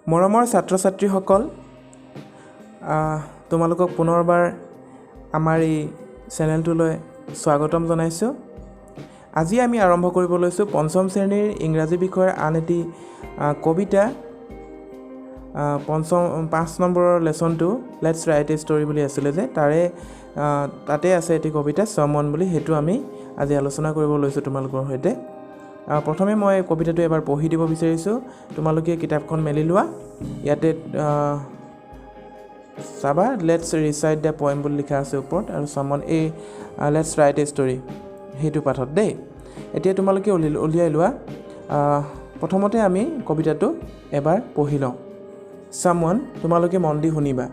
মৰমৰ ছাত্ৰ-ছাত্ৰীসকল, তোমালোকক পুনৰবাৰ আমাৰ এই চেনেলটোলৈ স্বাগতম জনাইছোঁ। আজি আমি আৰম্ভ কৰিব লৈছোঁ পঞ্চম শ্ৰেণীৰ ইংৰাজী বিষয়ৰ আন এটি কবিতা, 5 নম্বৰৰ লেচনটো লেটছ ৰাইট এ ষ্টৰী বুলি আছিলে যে তাতে আছে এটি কবিতা সমন বুলি, সেইটো আমি আজি আলোচনা কৰিব লৈছোঁ তোমালোকৰ সৈতে। প্ৰথমে মই কবিতাটো এবাৰ পঢ়ি দিব বিচাৰিছোঁ। তোমালোকে কিতাপখন মেলি লোৱা। ইয়াতে চাবা লেটছ ৰিচাইট দ্য পয়েম বুলি লিখা আছে ওপৰত, আৰু সমন এই লেটছ ৰাইট এ ষ্টৰী সেইটো পাঠত দেই। এতিয়া তোমালোকে উলিয়াই লোৱা। প্ৰথমতে আমি কবিতাটো এবাৰ পঢ়ি লওঁ। সমন, তোমালোকে মন দি শুনিবা।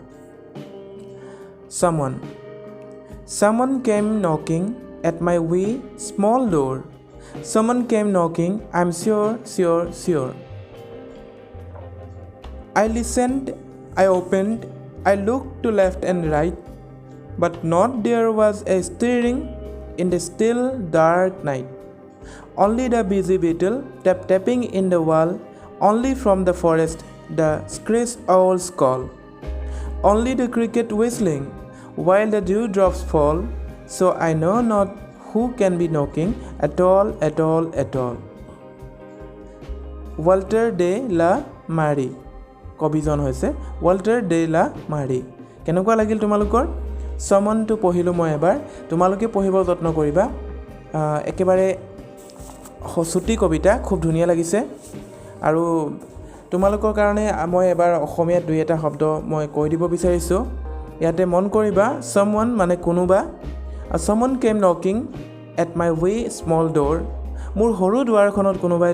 Someone came knocking at my wee small door. Someone came knocking, I'm sure. I listened, I opened, I looked to left and right, but not there was a stirring in the still dark night. Only the busy beetle tapping in the wall, only from the forest the screech owl's call, only the cricket whistling while the dewdrops fall, so I know not who can be knocking at all. Walter de la Mare, কবিজন হৈছে Walter day লা মাৰি। কেনেকুৱা লাগিল তোমালোকৰ? সমনটো পঢ়িলোঁ মই এবাৰ, তোমালোকে পঢ়িব যত্ন কৰিবা। একেবাৰে চুটি কবিতা, খুব ধুনীয়া লাগিছে। আৰু তোমালোকৰ কাৰণে মই এবাৰ অসমীয়াত 2-এটা শব্দ মই কৈ দিব বিচাৰিছোঁ। ইয়াতে মন কৰিবা, someone মানে কোনোবা, someone came knocking at my wee small door, মোৰ সৰু দুৱাৰখনত কোনোবাই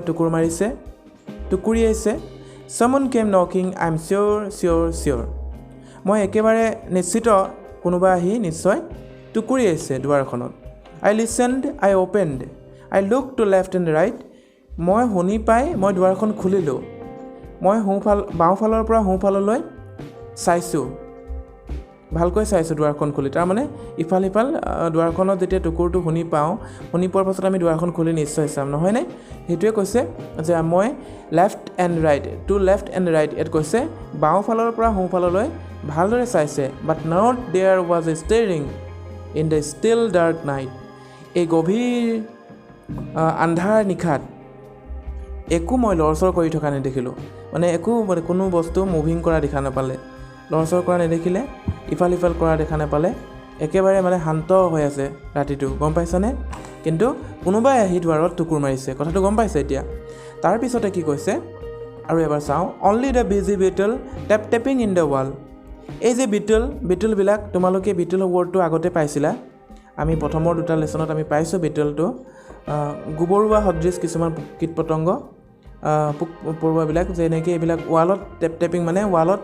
টুকুৰিয়াইছে। someone came knocking, I'm sure, মই একেবাৰে নিশ্চিত কোনোবা আহি নিশ্চয় টুকুৰিয়াইছে দুৱাৰখনত। I listened, I opened, I looked to left and right, মই শুনি পাই মই দুৱাৰখন খুলিলোঁ। মই বাওঁফালৰ পৰা সোঁফাললৈ চাইছোঁ, ভালকৈ চাইছোঁ দুৱাৰখন খুলি। তাৰমানে ইফাল সিফাল দুৱাৰখনত যেতিয়া টুকুৰটো শুনি পোৱাৰ পাছত আমি দুৱাৰখন খুলি নিশ্চয় চাম, নহয়নে? সেইটোৱে কৈছে যে মই left and right, to left and right, ইয়াত কৈছে বাওঁফালৰ পৰা সোঁফাললৈ ভালদৰে চাইছে। But not there was a stirring in the still dark night, এই গভীৰ আন্ধাৰ নিশাত একো মই লৰচৰ কৰি থকা নেদেখিলোঁ। মানে কোনো বস্তু মুভিং কৰা দেখা নাপালে, লৰচৰ কৰা নেদেখিলে, ইফাল সিফাল কৰা দেখা নাপালে, একেবাৰে মানে শান্ত হৈ আছে ৰাতিটো, গম পাইছানে? কিন্তু কোনোবাই আহি দুৱাৰত টুকুৰ মাৰিছে, কথাটো গম পাইছে এতিয়া। তাৰপিছতে কি কৈছে আৰু এবাৰ চাওঁ। Only the busy beetle tapping in the wall, এই যে বিটলবিলাক, তোমালোকে বিটল ৱৰ্ডটো আগতে পাইছিলা। আমি প্ৰথমৰ 2টা লেচনত আমি পাইছোঁ বিটলটো, গোবৰুৱা সদৃশ কিছুমান কীট পতংগ, পোক পৰুৱাবিলাক, যেনেকৈ এইবিলাক ৱালত টেপিং মানে ৱালত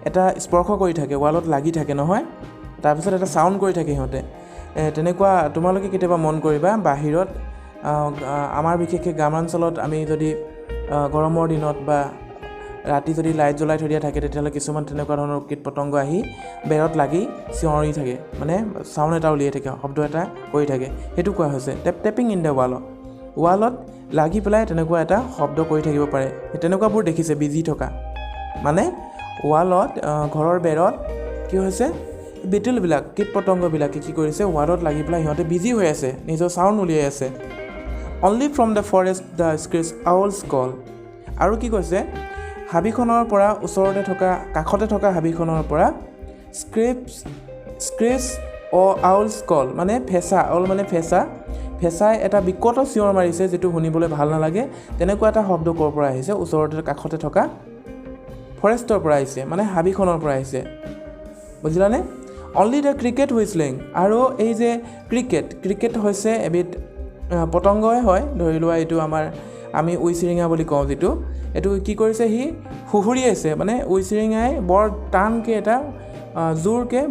এটা স্পৰ্শ কৰি থাকে, ৱালত লাগি থাকে নহয়, তাৰপিছত এটা চাউণ্ড কৰি থাকে সিহঁতে। তেনেকুৱা তোমালোকে কেতিয়াবা মন কৰিবা, বাহিৰত আমাৰ বিশেষকৈ গ্ৰামাঞ্চলত আমি যদি গৰমৰ দিনত বা ৰাতি যদি লাইট জ্বলাই থৈ দিয়া থাকে, তেতিয়াহ'লে কিছুমান তেনেকুৱা ধৰণৰ কীট পতংগ আহি বেৰত লাগি চিঞৰি থাকে, মানে চাউণ্ড এটা উলিয়াই থাকে, শব্দ এটা কৰি থাকে, সেইটো কোৱা হৈছে টেপিং ইন দ্য ৱালত লাগি পেলাই তেনেকুৱা এটা শব্দ কৰি থাকিব পাৰে। তেনেকুৱাবোৰ দেখিছে বিজি থকা, মানে ৱালত ঘৰৰ বেৰত কি হৈছে, বিটলবিলাক কীট পতংগবিলাকে কি কৰিছে, ৱালত লাগি পেলাই সিহঁতে বিজি হৈ আছে, নিজৰ চাউণ্ড উলিয়াই আছে। Only from the forest the screech owls call, আৰু কি কৈছে, হাবিখনৰ পৰা কাষতে থকা হাবিখনৰ পৰা স্ক্ৰেচ আউলছ কল মানে ফেঁচা, আউল মানে ফেঁচাই এটা বিকট চিঞৰ মাৰিছে, যিটো শুনিবলৈ ভাল নালাগে। তেনেকুৱা এটা শব্দ ক'ৰ পৰা আহিছে, ওচৰতে কাষতে থকা ফৰেষ্টৰ পৰা আহিছে, মানে হাবিখনৰ পৰা আহিছে, বুজিলানে? অনলি দ্য ক্ৰিকেট হুইচলিং, আৰু এই যে ক্ৰিকেট হৈছে এবিধ পতংগই হয়, ধৰি লোৱা এইটো আমি উইচিৰিঙা বুলি কওঁ, এইটো কি কৰিছে, সি সুহুৰিয়াইছে, মানে উইচিৰিঙাই বৰ টানকৈ এটা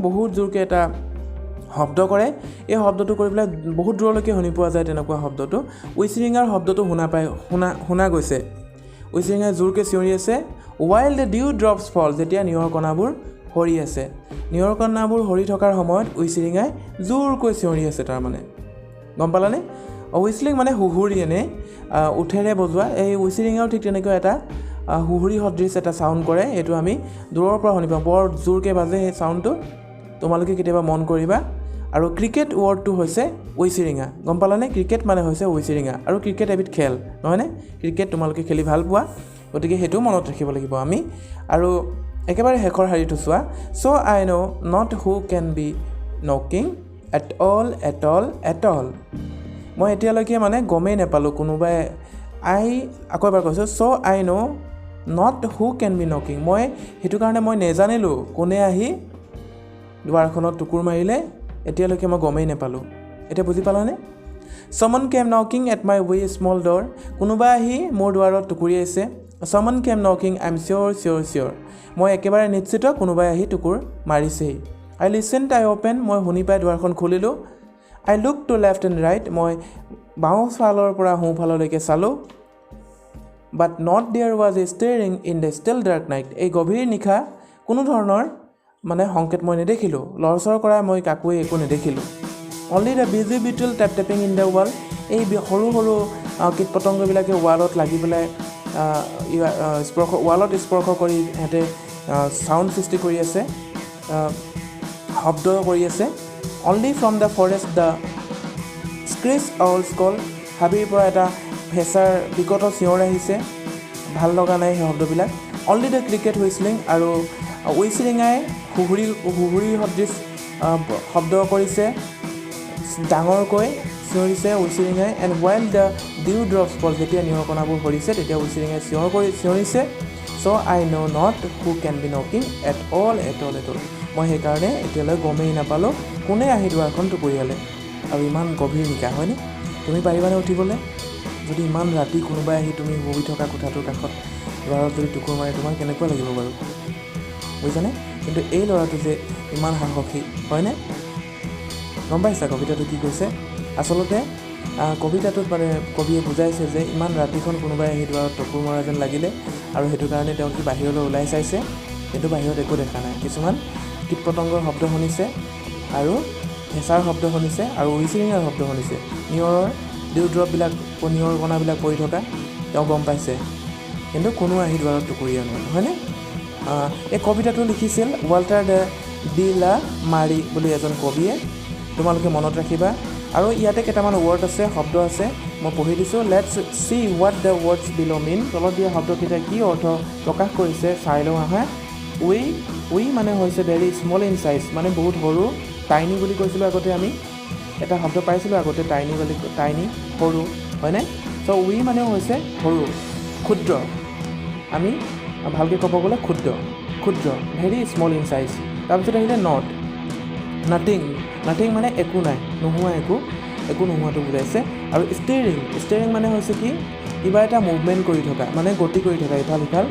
বহুত জোৰকৈ এটা শব্দ কৰে। এই শব্দটো কৰি পেলাই বহুত দূৰলৈকে শুনি পোৱা যায়। তেনেকুৱা শব্দটো উইচিৰিঙাৰ শব্দটো শুনা গৈছে। উইচিৰিঙাই জোৰকৈ চিঞৰি আছে। while the dew drops fall, যেতিয়া নিয়ৰ কণাবোৰ সৰি আছে, নিয়ৰ কণাবোৰ সৰি থকাৰ সময়ত উইচিৰিঙাই জোৰকৈ চিঞৰি আছে, তাৰমানে গম পালানে? হুইচলিং মানে সুহুৰি এনে উঠেৰে বজোৱা, এই উইচিৰিঙাও ঠিক তেনেকৈ এটা হুহুৰি সদৃশ এটা চাউণ্ড কৰে, এইটো আমি দূৰৰ পৰা শুনি পাওঁ, বৰ জোৰকৈ বাজে সেই চাউণ্ডটো, তোমালোকে কেতিয়াবা মন কৰিবা। আৰু ক্ৰিকেট ৱৰ্ডটো হৈছে ঐচিৰিঙা, গম পালানে? ক্ৰিকেট মানে হৈছে ঐচিৰিঙা, আৰু ক্ৰিকেট এবিধ খেল নহয়নে? ক্ৰিকেট তোমালোকে খেলি ভাল পোৱা, গতিকে সেইটো মনত ৰাখিব লাগিব আমি। আৰু একেবাৰে শেষৰ শাৰীটো চোৱা, so' I know' not who can be knocking at all. মই এতিয়ালৈকে মানে গমেই নাপালোঁ কোনোবাই আকৌ এবাৰ কৈছোঁ, so' I know' not who can be knocking, মই সেইটো কাৰণে মই নেজানিলোঁ কোনে আহি দুৱাৰখনত টুকুৰ মাৰিলে, এতিয়ালৈকে মই গমেই নাপালোঁ। এতিয়া বুজি পালানে? Someone came knocking at my wee small door, কোনোবা আহি মোৰ দুৱাৰত টুকুৰিয়াইছে। Someone came knocking, I'm sure, মই একেবাৰে নিশ্চিত কোনোবাই আহি টুকুৰ মাৰিছেই। I listened, I opened, মই শুনি পাই দুৱাৰখন খুলিলোঁ। I looked to left and right, মই বাওঁ ফালৰ পৰা সোঁ ফাললৈকে চালোঁ। But not there was a stirring in the still dark night, এই গভীৰ নিশা কোনো ধৰণৰ মানে সংকেত মই নেদেখিলোঁ, লৰচৰ কৰা মই কাকোৱে একো নেদেখিলোঁ। Only the busy beetle tapping in the wall, এই সৰু সৰু কীট পতংগবিলাকে ৱালত লাগি পেলাই ৱালত স্পৰ্শ কৰি সিহঁতে চাউণ্ড সৃষ্টি কৰি আছে, শব্দ কৰি আছে। Only from the forest the screech owls call, হাবিৰ পৰা এটা ফেঁচাৰ বিকট চিঞৰ আহিছে, ভাল লগা নাই সেই শব্দবিলাক। Only the cricket whistling, আৰু ঐচিৰিঙাই হুহুৰি সদৃশ শব্দ কৰিছে, ডাঙৰকৈ চিঞৰিছে ঐচিৰিঙাই। And while the dew drops fall, যেতিয়া নিয়ৰকণাবোৰ সৰিছে তেতিয়া ঐচিৰিঙাই চিঞৰিছে। চ' I know not who can be knocking at all. মই সেইকাৰণে এতিয়ালৈ গমেই নাপালোঁ কোনে আহি দুৱাৰখন টুকুৰিয়ালে। আৰু ইমান গভীৰ নিশা হয়নে? তুমি পাৰিবানে উঠিবলৈ? যদি ইমান ৰাতি কোনোবাই আহি তুমি বহি থকা কোঠাটোৰ কাষত দুৱাৰত যদি টুকুৰ মাৰে, তোমাৰ কেনেকুৱা লাগিব বাৰু, বুজিছানে? কিন্তু এই ল'ৰাটো যে ইমান সাহসী হয়নে? গম পাইছা কবিতাটো কি কৈছে? আচলতে কবিতাটোত মানে কবিয়ে বুজাইছে যে ইমান ৰাতিখন কোনোবাই আহি দুৱাৰত টুকুৰ মৰা যেন লাগিলে, আৰু সেইটো কাৰণে তেওঁ কি বাহিৰলৈ ওলাই চাইছে, কিন্তু বাহিৰত একো দেখা নাই। কিছুমান কীট পতংগৰ শব্দ শুনিছে, আৰু ফেঁচাৰ শব্দ শুনিছে, আৰু ঐচিৰিঙাৰ শব্দ শুনিছে, নিয়ৰৰ ডিউ ড্ৰপবিলাক নিয়ৰ কণাবিলাক পৰি থকা তেওঁ গম পাইছে, কিন্তু কোনো আহি দুৱাৰত টুকুৰিয়া নহয়, হয়নে? এই কবিতাটো লিখিছিল ৱাল্টাৰ ডি লা মাৰি বুলি এজন কবিয়ে, তোমালোকে মনত ৰাখিবা। আৰু ইয়াতে কেইটামান ৱৰ্ড আছে, শব্দ আছে, মই পঢ়ি দিছোঁ। Let's see what the words below' mean, তলত দিয়া শব্দকেইটাই কি অৰ্থ প্ৰকাশ কৰিছে চাই লওঁ আহা। উই মানে হৈছে ভেৰি স্মল ইন চাইজ, মানে বহুত সৰু, টাইনি বুলি কৈছিলোঁ আগতে, আমি এটা শব্দ পাইছিলোঁ আগতে টাইনি সৰু, হয়নে? চ' উই মানেও হৈছে সৰু, ক্ষুদ্ৰ, আমি ভালকৈ ক'ব গ'লে ক্ষুদ্ৰ, ভেৰি স্মল ইন চাইজ। তাৰপিছত আহিলে নাথিং মানে একো নাই, নোহোৱা, একো নোহোৱাটো বুজাইছে। আৰু ষ্টেৰিং মানে হৈছে কি, কিবা এটা মুভমেণ্ট কৰি থকা, মানে গতি কৰি থকা, ইফাল সিফাল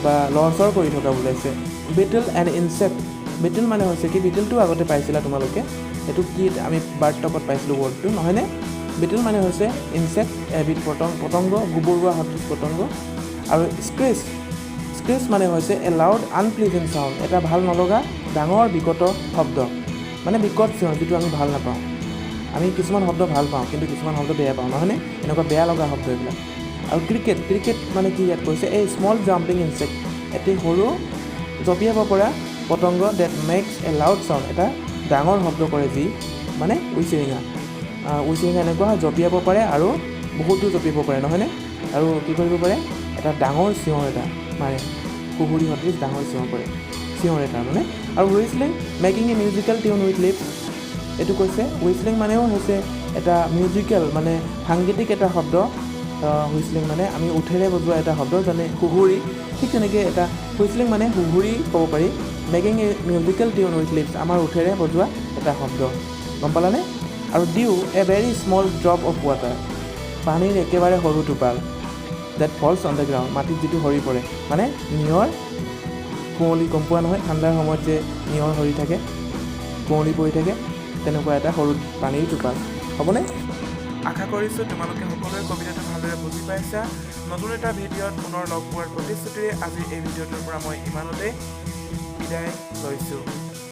বা লৰচৰ কৰি থকা বুজাইছে। বিটল এণ্ড ইনচেক্ট, বিটল মানে হৈছে কি, বিটলটো আগতে পাইছিলা তোমালোকে, সেইটো কি আমি বাৰ্তাকত পাইছিলোঁ ৱৰ্ডটো, নহয়নে? বিটল মানে হৈছে ইনচেক্ট, এবিধ পতংগ, গোবৰুৱা সদৃশ পতংগ। আৰু স্ক্ৰেচ মানে হৈছে এ লাউড আনপ্লিজেণ্ট চাউণ্ড, এটা ভাল নলগা ডাঙৰ বিকট শব্দ, মানে বিকট চিঞৰ, যিটো আমি ভাল নাপাওঁ। আমি কিছুমান শব্দ ভাল পাওঁ, কিন্তু কিছুমান শব্দ বেয়া পাওঁ, নহয়নে? এনেকুৱা বেয়া লগা শব্দ এইবিলাক। আৰু ক্ৰিকেট মানে কি ইয়াত কৈছে, এই স্মল জাম্পিং ইনচেক্ট, এটি সৰু জঁপিয়াব পৰা পতংগ, that makes a loud sound, এটা ডাঙৰ শব্দ কৰে, যি মানে ঐচিৰিঙা এনেকুৱা জঁপিয়াব পাৰে, আৰু বহুতো জঁপিয়াব পাৰে, নহয়নে? আৰু কি কৰিব পাৰে, এটা ডাঙৰ চিঞৰ এটা মাৰে, কুহুৰি সদৃশ ডাঙৰ চিঞৰ এটা মানে। আৰু whistling making a musical tune with lips, এইটো কৈছে হুইচলিং মানেও হৈছে এটা মিউজিকেল, মানে সাংগীতিক এটা শব্দ। হুইচলিং মানে আমি ওঠেৰে বজোৱা এটা শব্দ, যেনে সুহুৰি, ঠিক তেনেকৈ এটা হুইচলিং মানে সুহুৰি ক'ব পাৰি। Making a musical tune with lips, আমাৰ ওঠেৰে বজোৱা এটা শব্দ, গম পালানে? আৰু dew a very small drop of water, পানীৰ একেবাৰে সৰু টোপাল, that falls on the ground, মাটিত যিটো সৰি পৰে, মানে নিয়ৰ কুঁৱলী, গম পোৱা নহয়, ঠাণ্ডাৰ সময়ত যে নিয়ৰ সৰি থাকে, কুঁৱলী পৰি থাকে, তেনেকুৱা এটা সৰু পানীৰ টোপাল, হ'বনে? আশা কৰিছোঁ তোমালোকে সকলোৱে কবিতাটো ভালদৰে বুজি পাইছা। নতুন এটা ভিডিঅ'ত পুনৰ লগ পোৱাৰ প্ৰতিশ্ৰুতিৰে আজি এই ভিডিঅ'টোৰ পৰা মই ইমানতেই বিদায় লৈছোঁ।